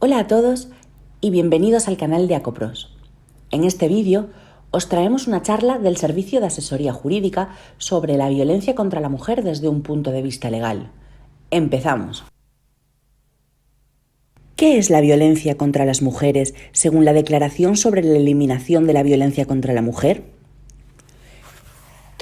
Hola a todos y bienvenidos al canal de Acopros. En este vídeo os traemos una charla del Servicio de Asesoría Jurídica sobre la violencia contra la mujer desde un punto de vista legal. Empezamos. ¿Qué es la violencia contra las mujeres según la Declaración sobre la Eliminación de la Violencia contra la Mujer?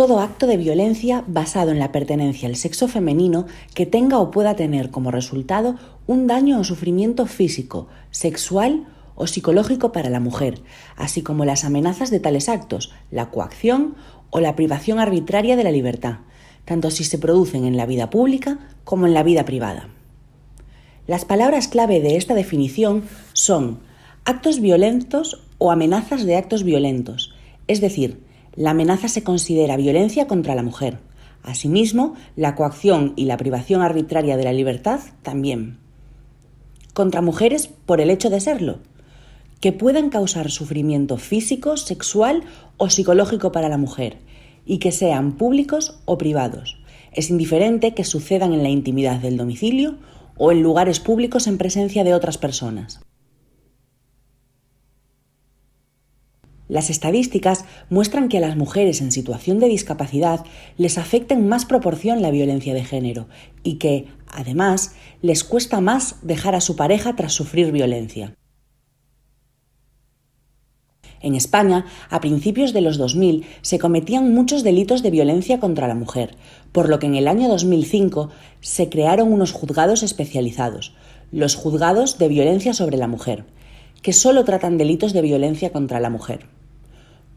Todo acto de violencia basado en la pertenencia al sexo femenino que tenga o pueda tener como resultado un daño o sufrimiento físico, sexual o psicológico para la mujer, así como las amenazas de tales actos, la coacción o la privación arbitraria de la libertad, tanto si se producen en la vida pública como en la vida privada. Las palabras clave de esta definición son actos violentos o amenazas de actos violentos, es decir, la amenaza se considera violencia contra la mujer. Asimismo, la coacción y la privación arbitraria de la libertad también. Contra mujeres por el hecho de serlo, que puedan causar sufrimiento físico, sexual o psicológico para la mujer y que sean públicos o privados. Es indiferente que sucedan en la intimidad del domicilio o en lugares públicos en presencia de otras personas. Las estadísticas muestran que a las mujeres en situación de discapacidad les afecta en más proporción la violencia de género y que, además, les cuesta más dejar a su pareja tras sufrir violencia. En España, a principios de los 2000, se cometían muchos delitos de violencia contra la mujer, por lo que en el año 2005 se crearon unos juzgados especializados, los juzgados de violencia sobre la mujer, que solo tratan delitos de violencia contra la mujer.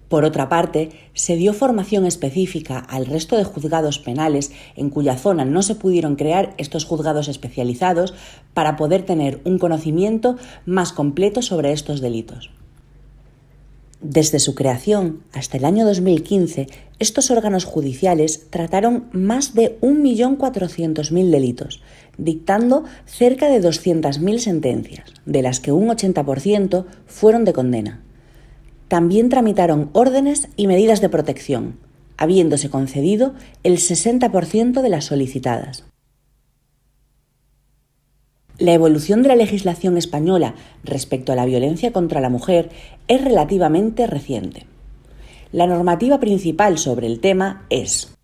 Por otra parte, se dio formación específica al resto de juzgados penales en cuya zona no se pudieron crear estos juzgados especializados para poder tener un conocimiento más completo sobre estos delitos. Desde su creación hasta el año 2015, estos órganos judiciales trataron más de 1.400.000 delitos, dictando cerca de 200.000 sentencias, de las que un 80% fueron de condena. También tramitaron órdenes y medidas de protección, habiéndose concedido el 60% de las solicitadas. La evolución de la legislación española respecto a la violencia contra la mujer es relativamente reciente. La normativa principal sobre el tema es,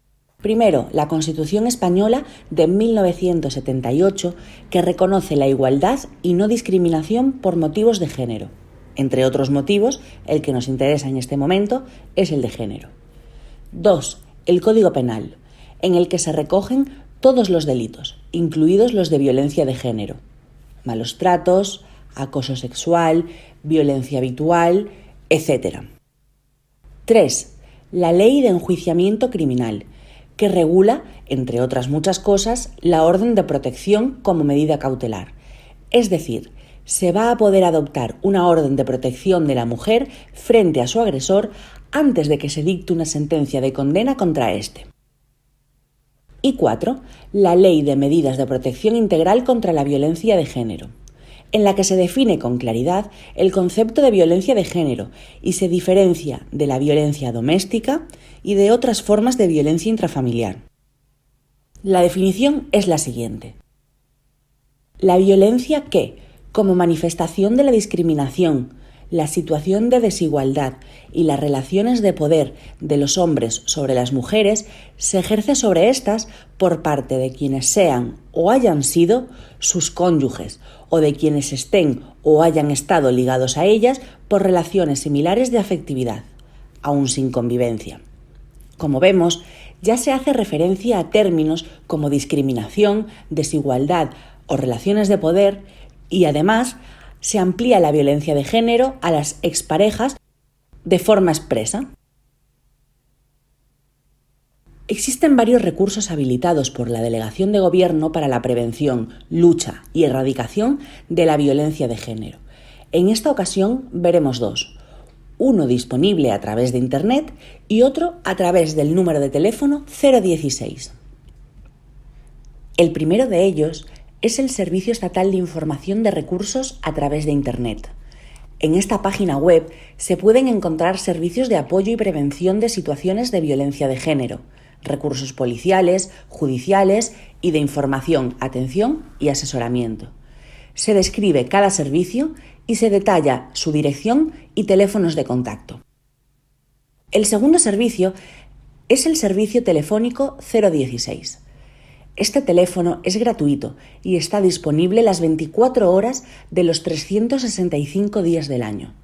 primero, la Constitución española de 1978, que reconoce la igualdad y no discriminación por motivos de género. Entre otros motivos, el que nos interesa en este momento es el de género. 2. El Código Penal, en el que se recogen todos los delitos, incluidos los de violencia de género, malos tratos, acoso sexual, violencia habitual, etc. 3. La Ley de Enjuiciamiento Criminal, que regula, entre otras muchas cosas, la orden de protección como medida cautelar. Es decir, se va a poder adoptar una orden de protección de la mujer frente a su agresor antes de que se dicte una sentencia de condena contra éste. Y 4. La Ley de Medidas de Protección Integral contra la Violencia de Género, en la que se define con claridad el concepto de violencia de género y se diferencia de la violencia doméstica y de otras formas de violencia intrafamiliar. La definición es la siguiente. La violencia que, como manifestación de la discriminación, la situación de desigualdad y las relaciones de poder de los hombres sobre las mujeres se ejerce sobre éstas por parte de quienes sean o hayan sido sus cónyuges o de quienes estén o hayan estado ligados a ellas por relaciones similares de afectividad, aun sin convivencia. Como vemos, ya se hace referencia a términos como discriminación, desigualdad o relaciones de poder y además se amplía la violencia de género a las exparejas de forma expresa. Existen varios recursos habilitados por la Delegación de Gobierno para la prevención, lucha y erradicación de la violencia de género. En esta ocasión veremos dos, uno disponible a través de Internet y otro a través del número de teléfono 016. El primero de ellos es el Servicio Estatal de Información de Recursos a través de Internet. En esta página web se pueden encontrar servicios de apoyo y prevención de situaciones de violencia de género, recursos policiales, judiciales y de información, atención y asesoramiento. Se describe cada servicio y se detalla su dirección y teléfonos de contacto. El segundo servicio es el servicio telefónico 016. Este teléfono es gratuito y está disponible las 24 horas de los 365 días del año.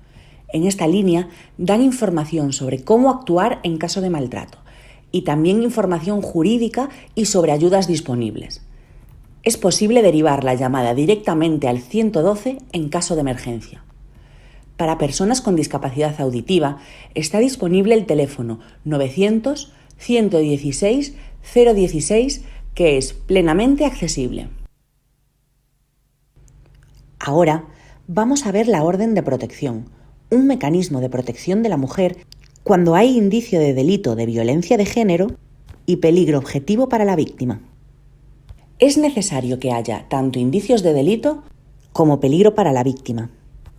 En esta línea dan información sobre cómo actuar en caso de maltrato y también información jurídica y sobre ayudas disponibles. Es posible derivar la llamada directamente al 112 en caso de emergencia. Para personas con discapacidad auditiva está disponible el teléfono 900-116-016, que es plenamente accesible. Ahora vamos a ver la orden de protección, un mecanismo de protección de la mujer cuando hay indicio de delito de violencia de género y peligro objetivo para la víctima. Es necesario que haya tanto indicios de delito como peligro para la víctima.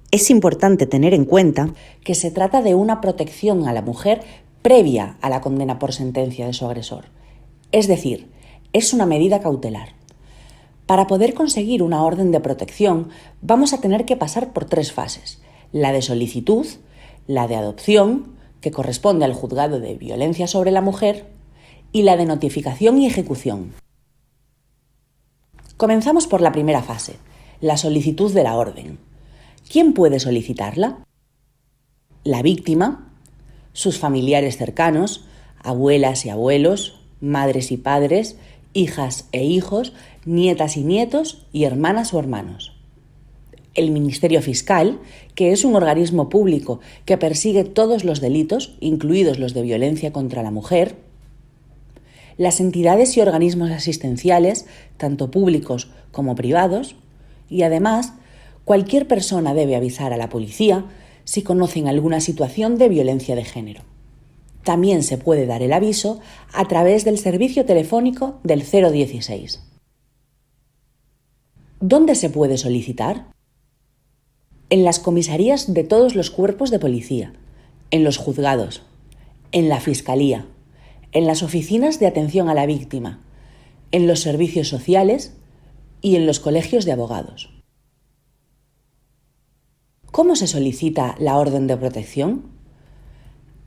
Es importante tener en cuenta que se trata de una protección a la mujer previa a la condena por sentencia de su agresor. Es decir, es una medida cautelar. Para poder conseguir una orden de protección, vamos a tener que pasar por 3 fases: la de solicitud, la de adopción, que corresponde al juzgado de violencia sobre la mujer, y la de notificación y ejecución. Comenzamos por la primera fase, la solicitud de la orden. ¿Quién puede solicitarla? La víctima, sus familiares cercanos, abuelas y abuelos, madres y padres, hijas e hijos, nietas y nietos y hermanas o hermanos. El Ministerio Fiscal, que es un organismo público que persigue todos los delitos, incluidos los de violencia contra la mujer. Las entidades y organismos asistenciales, tanto públicos como privados. Y además, cualquier persona debe avisar a la policía si conocen alguna situación de violencia de género. También se puede dar el aviso a través del servicio telefónico del 016. ¿Dónde se puede solicitar? En las comisarías de todos los cuerpos de policía, en los juzgados, en la Fiscalía, en las oficinas de atención a la víctima, en los servicios sociales y en los colegios de abogados. ¿Cómo se solicita la orden de protección?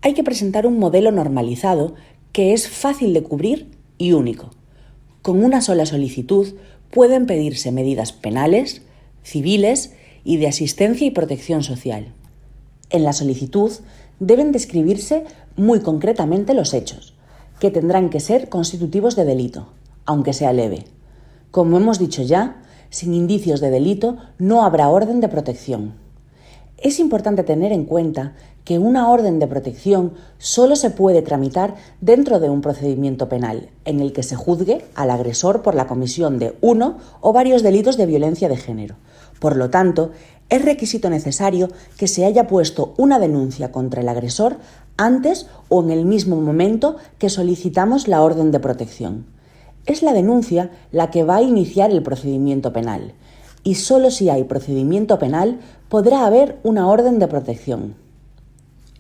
Hay que presentar un modelo normalizado que es fácil de cubrir y único. Con una sola solicitud pueden pedirse medidas penales, civiles y de asistencia y protección social. En la solicitud deben describirse muy concretamente los hechos, que tendrán que ser constitutivos de delito, aunque sea leve. Como hemos dicho ya, sin indicios de delito no habrá orden de protección. Es importante tener en cuenta que una orden de protección solo se puede tramitar dentro de un procedimiento penal en el que se juzgue al agresor por la comisión de uno o varios delitos de violencia de género. Por lo tanto, es requisito necesario que se haya puesto una denuncia contra el agresor antes o en el mismo momento que solicitamos la orden de protección. Es la denuncia la que va a iniciar el procedimiento penal y solo si hay procedimiento penal podrá haber una orden de protección.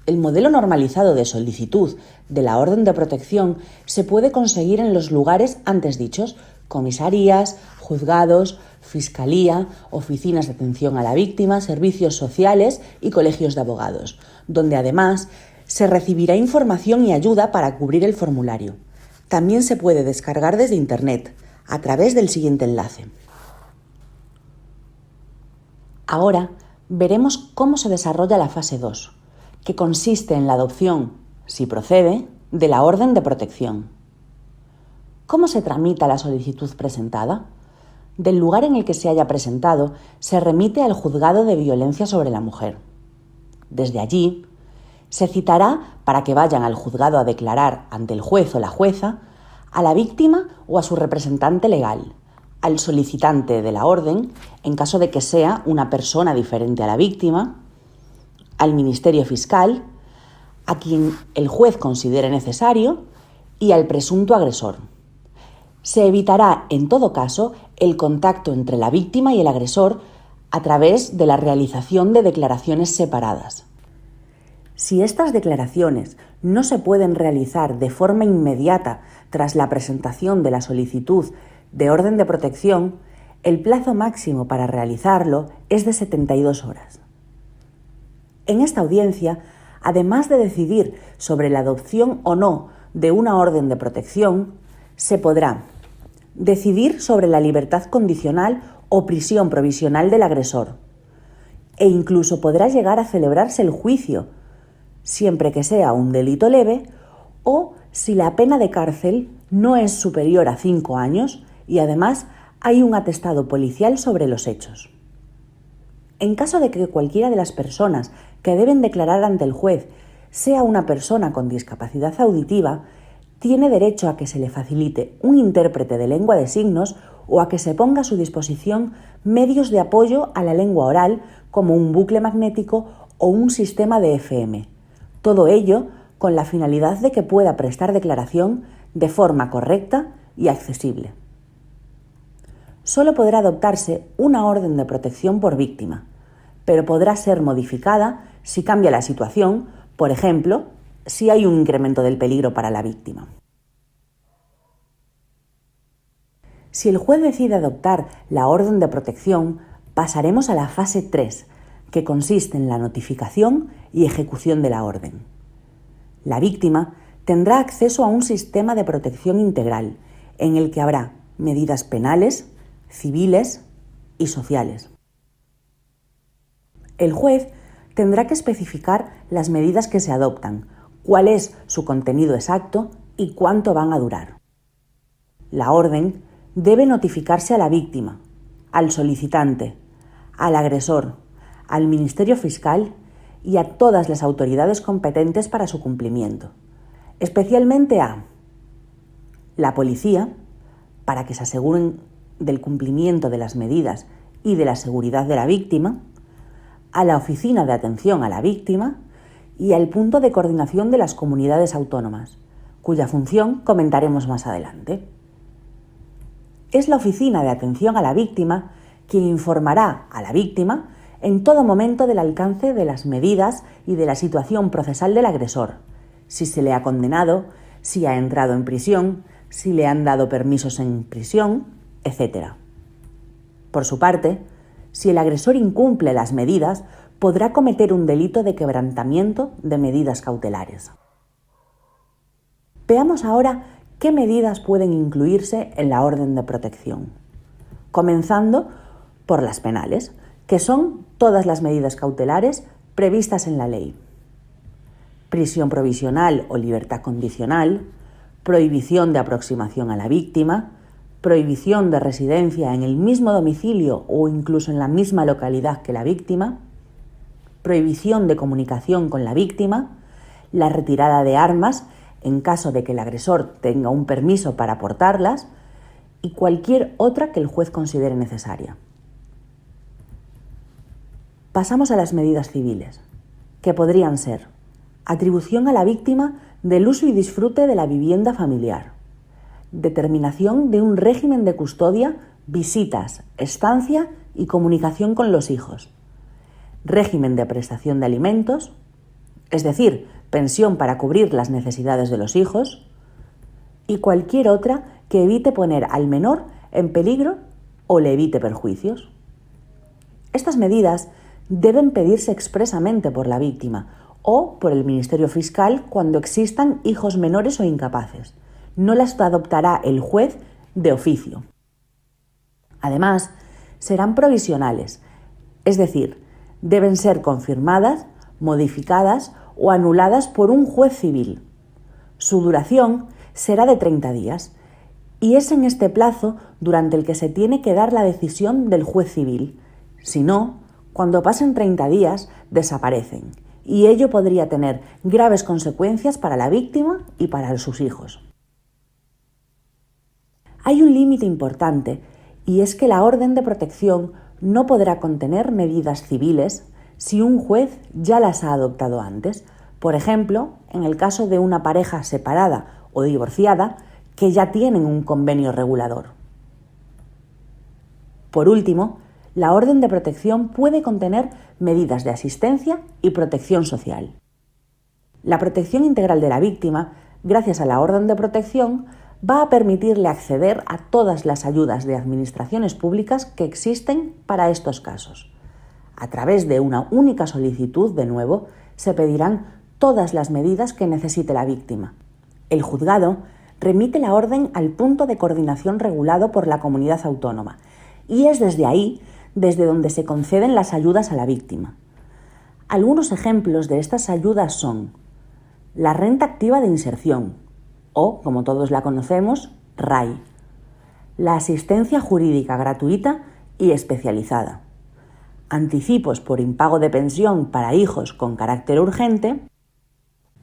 El modelo normalizado de solicitud de la orden de protección se puede conseguir en los lugares antes dichos: comisarías, juzgados, fiscalía, oficinas de atención a la víctima, servicios sociales y colegios de abogados, donde además se recibirá información y ayuda para cubrir el formulario. También se puede descargar desde Internet, a través del siguiente enlace. Ahora veremos cómo se desarrolla la fase 2, que consiste en la adopción, si procede, de la orden de protección. ¿Cómo se tramita la solicitud presentada? Del lugar en el que se haya presentado, se remite al juzgado de violencia sobre la mujer. Desde allí, se citará para que vayan al juzgado a declarar ante el juez o la jueza a la víctima o a su representante legal, al solicitante de la orden, en caso de que sea una persona diferente a la víctima, al Ministerio Fiscal, a quien el juez considere necesario, y al presunto agresor. Se evitará, en todo caso, el contacto entre la víctima y el agresor a través de la realización de declaraciones separadas. Si estas declaraciones no se pueden realizar de forma inmediata tras la presentación de la solicitud de orden de protección, El plazo máximo para realizarlo es de 72 horas. En esta audiencia, además de decidir sobre la adopción o no de una orden de protección, se podrá decidir sobre la libertad condicional o prisión provisional del agresor, e incluso podrá llegar a celebrarse el juicio, siempre que sea un delito leve o si la pena de cárcel no es superior a 5 años y además hay un atestado policial sobre los hechos. En caso de que cualquiera de las personas que deben declarar ante el juez sea una persona con discapacidad auditiva, tiene derecho a que se le facilite un intérprete de lengua de signos o a que se ponga a su disposición medios de apoyo a la lengua oral como un bucle magnético o un sistema de FM. Todo ello con la finalidad de que pueda prestar declaración de forma correcta y accesible. Solo podrá adoptarse una orden de protección por víctima, pero podrá ser modificada si cambia la situación, por ejemplo, si hay un incremento del peligro para la víctima. Si el juez decide adoptar la orden de protección, pasaremos a la fase 3, que consiste en la notificación y ejecución de la orden. La víctima tendrá acceso a un sistema de protección integral, en el que habrá medidas penales, civiles y sociales. El juez tendrá que especificar las medidas que se adoptan, cuál es su contenido exacto y cuánto van a durar. La orden debe notificarse a la víctima, al solicitante, al agresor, al Ministerio Fiscal y a todas las autoridades competentes para su cumplimiento, especialmente a la policía, para que se aseguren del cumplimiento de las medidas y de la seguridad de la víctima, a la Oficina de Atención a la Víctima y al Punto de Coordinación de las Comunidades Autónomas, cuya función comentaremos más adelante. Es la Oficina de Atención a la Víctima quien informará a la víctima en todo momento del alcance de las medidas y de la situación procesal del agresor, si se le ha condenado, si ha entrado en prisión, si le han dado permisos en prisión, etc. Por su parte, si el agresor incumple las medidas, podrá cometer un delito de quebrantamiento de medidas cautelares. Veamos ahora qué medidas pueden incluirse en la orden de protección, comenzando por las penales, que son todas las medidas cautelares previstas en la ley. Prisión provisional o libertad condicional, prohibición de aproximación a la víctima, prohibición de residencia en el mismo domicilio o incluso en la misma localidad que la víctima, prohibición de comunicación con la víctima, la retirada de armas en caso de que el agresor tenga un permiso para portarlas y cualquier otra que el juez considere necesaria. Pasamos a las medidas civiles, que podrían ser atribución a la víctima del uso y disfrute de la vivienda familiar, determinación de un régimen de custodia, visitas, estancia y comunicación con los hijos, régimen de prestación de alimentos, es decir, pensión para cubrir las necesidades de los hijos, y cualquier otra que evite poner al menor en peligro o le evite perjuicios. Estas medidas deben pedirse expresamente por la víctima o por el Ministerio Fiscal cuando existan hijos menores o incapaces. No las adoptará el juez de oficio. Además, serán provisionales, es decir, deben ser confirmadas, modificadas o anuladas por un juez civil. Su duración será de 30 días y es en este plazo durante el que se tiene que dar la decisión del juez civil. Si no, cuando pasen 30 días, desaparecen y ello podría tener graves consecuencias para la víctima y para sus hijos. Hay un límite importante y es que la orden de protección no podrá contener medidas civiles si un juez ya las ha adoptado antes, por ejemplo, en el caso de una pareja separada o divorciada que ya tienen un convenio regulador. Por último, la orden de protección puede contener medidas de asistencia y protección social. La protección integral de la víctima, gracias a la orden de protección, va a permitirle acceder a todas las ayudas de administraciones públicas que existen para estos casos. A través de una única solicitud, de nuevo, se pedirán todas las medidas que necesite la víctima. El juzgado remite la orden al punto de coordinación regulado por la comunidad autónoma y es desde ahí desde donde se conceden las ayudas a la víctima. Algunos ejemplos de estas ayudas son la renta activa de inserción, o, como todos la conocemos, RAI, la asistencia jurídica gratuita y especializada, anticipos por impago de pensión para hijos con carácter urgente,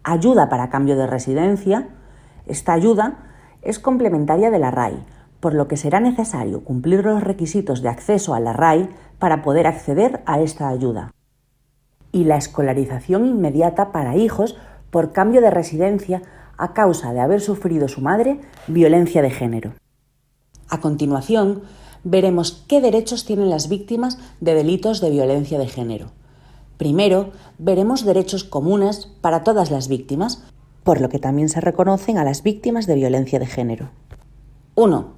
ayuda para cambio de residencia. Esta ayuda es complementaria de la RAI, por lo que será necesario cumplir los requisitos de acceso a la RAI para poder acceder a esta ayuda. Y la escolarización inmediata para hijos por cambio de residencia a causa de haber sufrido su madre violencia de género. A continuación, veremos qué derechos tienen las víctimas de delitos de violencia de género. Primero, veremos derechos comunes para todas las víctimas, por lo que también se reconocen a las víctimas de violencia de género. 1.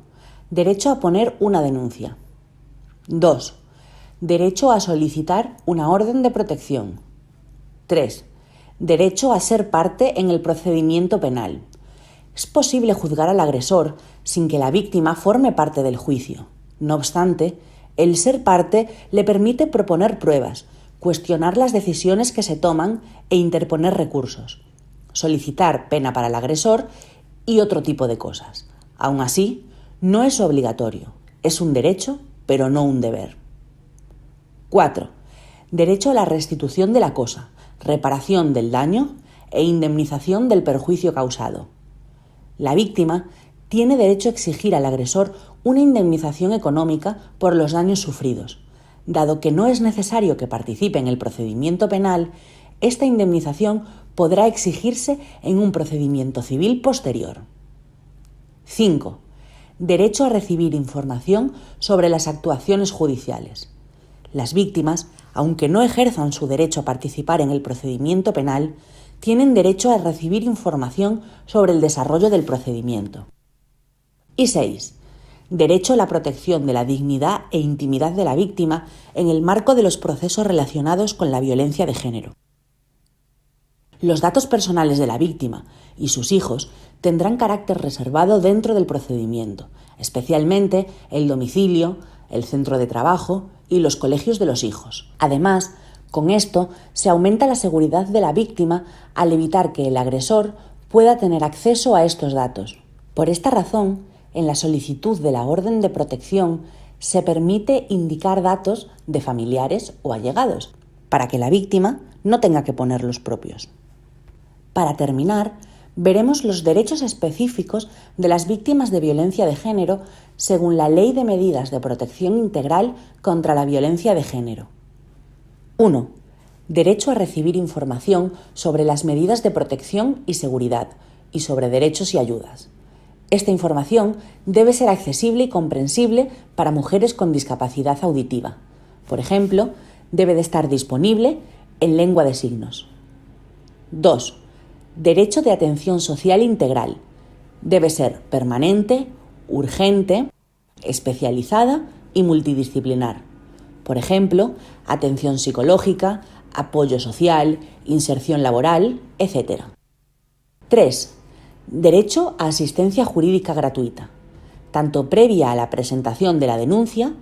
Derecho a poner una denuncia. 2. Derecho a solicitar una orden de protección. 3. Derecho a ser parte en el procedimiento penal. Es posible juzgar al agresor sin que la víctima forme parte del juicio. No obstante, el ser parte le permite proponer pruebas, cuestionar las decisiones que se toman e interponer recursos, solicitar pena para el agresor y otro tipo de cosas. Aún así, no es obligatorio, es un derecho, pero no un deber. 4. Derecho a la restitución de la cosa, reparación del daño e indemnización del perjuicio causado. La víctima tiene derecho a exigir al agresor una indemnización económica por los daños sufridos. Dado que no es necesario que participe en el procedimiento penal, esta indemnización podrá exigirse en un procedimiento civil posterior. 5. Derecho a recibir información sobre las actuaciones judiciales. Las víctimas, aunque no ejerzan su derecho a participar en el procedimiento penal, tienen derecho a recibir información sobre el desarrollo del procedimiento. Y 6. Derecho a la protección de la dignidad e intimidad de la víctima en el marco de los procesos relacionados con la violencia de género. Los datos personales de la víctima y sus hijos tendrán carácter reservado dentro del procedimiento, especialmente el domicilio, el centro de trabajo y los colegios de los hijos. Además, con esto se aumenta la seguridad de la víctima al evitar que el agresor pueda tener acceso a estos datos. Por esta razón, en la solicitud de la orden de protección se permite indicar datos de familiares o allegados, para que la víctima no tenga que poner los propios. Para terminar, veremos los derechos específicos de las víctimas de violencia de género según la Ley de Medidas de Protección Integral contra la Violencia de Género. 1. Derecho a recibir información sobre las medidas de protección y seguridad y sobre derechos y ayudas. Esta información debe ser accesible y comprensible para mujeres con discapacidad auditiva. Por ejemplo, debe de estar disponible en lengua de signos. 2. Derecho de atención social integral. Debe ser permanente, urgente, especializada y multidisciplinar. Por ejemplo, atención psicológica, apoyo social, inserción laboral, etc. 3. Derecho a asistencia jurídica gratuita, tanto previa a la presentación de la denuncia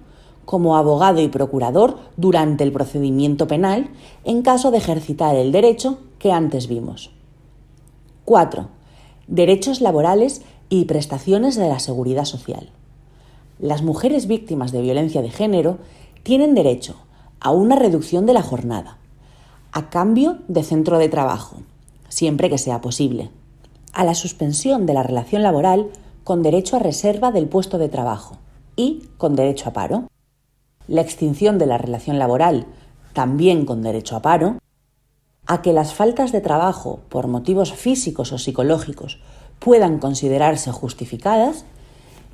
como abogado y procurador durante el procedimiento penal en caso de ejercitar el derecho que antes vimos. 4. Derechos laborales y prestaciones de la seguridad social. Las mujeres víctimas de violencia de género tienen derecho a una reducción de la jornada, a cambio de centro de trabajo, siempre que sea posible, a la suspensión de la relación laboral con derecho a reserva del puesto de trabajo y con derecho a paro, la extinción de la relación laboral también con derecho a paro, a que las faltas de trabajo por motivos físicos o psicológicos puedan considerarse justificadas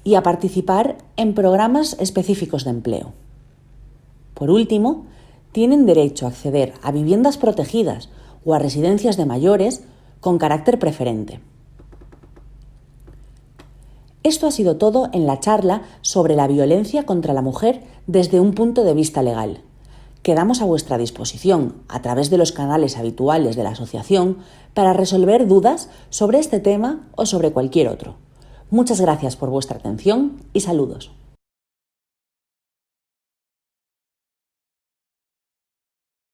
y a participar en programas específicos de empleo. Por último, tienen derecho a acceder a viviendas protegidas o a residencias de mayores con carácter preferente. Esto ha sido todo en la charla sobre la violencia contra la mujer desde un punto de vista legal. Quedamos a vuestra disposición a través de los canales habituales de la asociación para resolver dudas sobre este tema o sobre cualquier otro. Muchas gracias por vuestra atención y saludos.